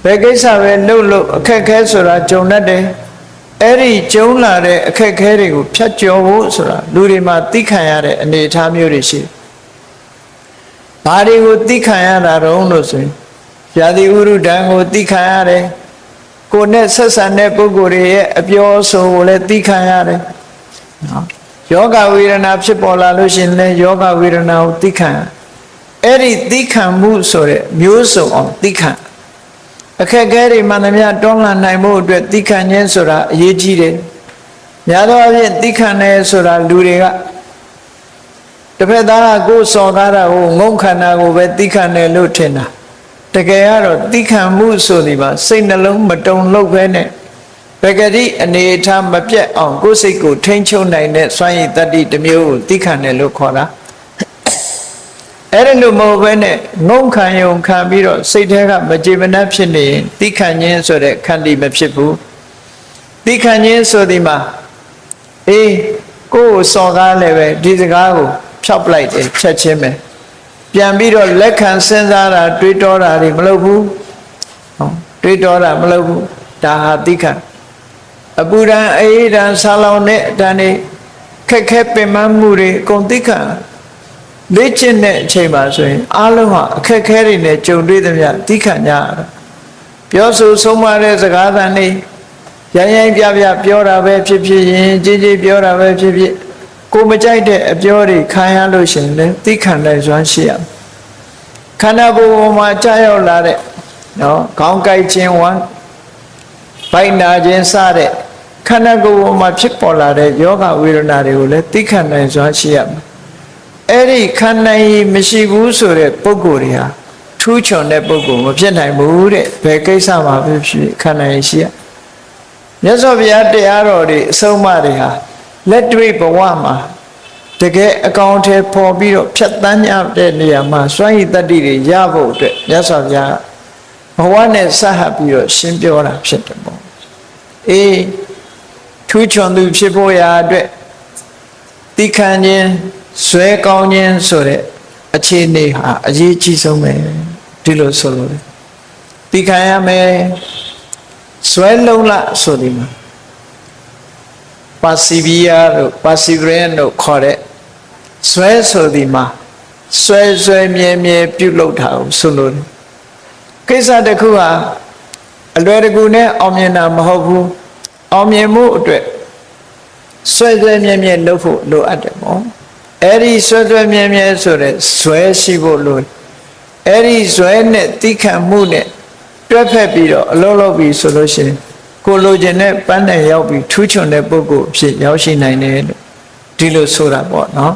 ဘယ်ကိစ္စပဲလှုပ်အခက်ခဲဆိုတာဂျုံတတ်တယ်အဲ့ဒီဂျုံလာတဲ့အခက်ခဲတွေကိုဖြတ်ကျော်ဖို့ဆိုတာလူတွေမှာသိခံရတဲ့အနေအထားမျိုးတွေရှိတယ်ဘာတွေကိုသိခံရတာတုံးလို့ဆိုရင်ရာသီဥတုဒဏ်ကိုသိခံရတယ်ကိုယ်နဲ့ဆက်ဆံတဲ့ပုဂ္ဂိုလ်တွေရဲ့အပြောအဆိုကိုလည်းသိခံရတယ်နော်ယောဂဝေဒနာဖြစ်ပေါ်လာလို့ရှိရင်လည်းယောဂဝေဒနာကိုသိခံအဲ့ဒီသိခံမှုဆိုတဲ့မျိုးစုံအောင်သိခံအခက်အခဲတွေမှန်သမျှတွန်းလှန်နိုင်ဖို့အတွက်သိခံခြင်းဆိုတာအရေးကြီးတယ်များသောအားဖြင့်သိခံတယ်ဆိုတာလူတွေကတစ်ဖက်သားကကိုယ်စော်ကားတာကိုငုံခန္ဓာကိုပဲသိခံတယ်လို့ထင်တာတကယ်ကတော့သိခံမှုဆိုဒီမှာစိတ်နှလုံးမတုန်လှုပ်ပဲနဲ့ပဂတိအနေအထားမပြတ်အောင်ကိုယ်စိတ်ကိုထိန်းချုပ်နိုင်တဲ့စွမ်းရည်တတ္တိတစ်မျိုးကိုသိခံတယ်လို့ခေါ်တာအဲ့ဒါလို့မဟုတ်ဘဲနဲ့ငုံခံယုံခံပြီးတော့စိတ်ထဲကမကြေမနပ်ဖြစ်နေရင်သိခံခြင်းဆိုတဲ့ခန္တီမဖြစ်ဘူးသိခံခြင်းဆိုဒီမှာအေးကိုယ်ကိုစော်ကားလည်းပဲဒီစကားကိုဖြောက်ပလိုက်တယ်ချက်ချင်းပဲပြန်ပြီးတော့လက်ခံစဉ်းစားတာတွေးတောတာတွေမလုပ်ဘူးဟောတွေးတောတာမလုပ်ဘူးဒါဟာသိခံအပူဒဏ်အေးဒဏ်ဆာလောင်တဲ့အတန်တွေခက်ခဲပင်ပန်းမှုတွေအကုန်သိခံလေ့ကျင့်တဲ့အချိန်မှာဆိုရင်အားလုံးဟာအခက်ခဲတွေနဲ့ကြုံတွေ့သမျှသိခံကြရတာပြောဆိုဆုံးမတဲ့စကားသံတွေရိုင်းရိုင်းပြပြပြောတာပဲဖြစ်ဖြစ်ရင်ကြီးကြီးပြောတာပဲဖြစ်ဖြစ်ကိုမကြိုက်တဲ့အပြောတွေခံရလို့ရှိရင်လည်းသိခံနိုင်စွမ်းရှိရမယ်ခန္ဓာကိုယ်ပေါ်မှာကြာရောက်လာတဲ့နော်ခေါင်းကိုက်ခြင်းဝမ်းဗိုက်နာခြင်းစတဲ့ခန္ဓာကိုယ်ပေါ်မှာဖြစ်ပေါ်လာတဲ့ယောဂဝေဒနာတွေကိုလည်းသိခံနိုင်စွမ်းရှိရမယ်အဲ့ဒီခံနိုင်မရှိဘူးဆိုတဲ့ပုဂ္ဂိုလ်တွေဟာထူးချွန်တဲ့ပုဂ္ဂိုလ်မဖြစ်နိုင်ဘူးတဲ့ဘယ်ကိစ္စမှာဖြစ်ဖြစ်ခံနိုင်ရှိရမြတ်စွာဘုရားတရားတော်တွေအဆုံးအမတွေဟာလက်တွေ့ဘဝမှာတကယ်အကောင်အထည်ပေါ်ပြီးတော့ဖြတ်သန်းရတဲ့နေရာမှာစွမ်းရည်တတ္တိတွေရဖို့အတွက်မြတ်စွာဘုရားဘဝနဲ့ဆက်ဟပ်ပြီးတော့ရှင်းပြောတာဖြစ်တယ်ပေါ့အေးထူးချွန်သူဖြစ်ဖို့ရာအတွက်သိခံခြင်းဇွဲကောင်းခြင်းဆိုတဲ့အခြေအနေဟာအရေးကြီးဆုံးပဲဒီလိုဆိုလို့သိခံရမယ်ဇွဲလုံးလဆိုဒီမှာpersevere တို့ perseverance တို့ခေါ်တဲ့ဇွဲဆိုဒီမှာဆွဲမြဲမြဲပြုလုပ်တာကိုဆိုလို့ကိစ္စတစ်ခုဟာအလွယ်တကူနဲ့အောင်မြင်တာမဟုတ်ဘူးအောင်မြင်မှုအတွက်ဆွဲမြဲမြဲလုပ်ဖို့လိုအပ်တယ်ပေါ့အဲ့ဒီဆွဲမြဲမြဲဆိုတဲ့ဇွဲရှိဖို့လိုအဲ့ဒီဇွဲနဲ့တိခံမှုနဲ့တွဲဖက်ပြီးတော့အလုံးလုံးပြီးဆိုလို့ရှိရင်ကိုလိုချင်တဲ့ပန်းတိုင်ရောက်ပြီးထူးချွန်တဲ့ပုဂ္ဂိုလ်အဖြစ်ရောက်ရှိနိုင်တယ်လို့ဒီလိုဆိုတာပေါ့နော်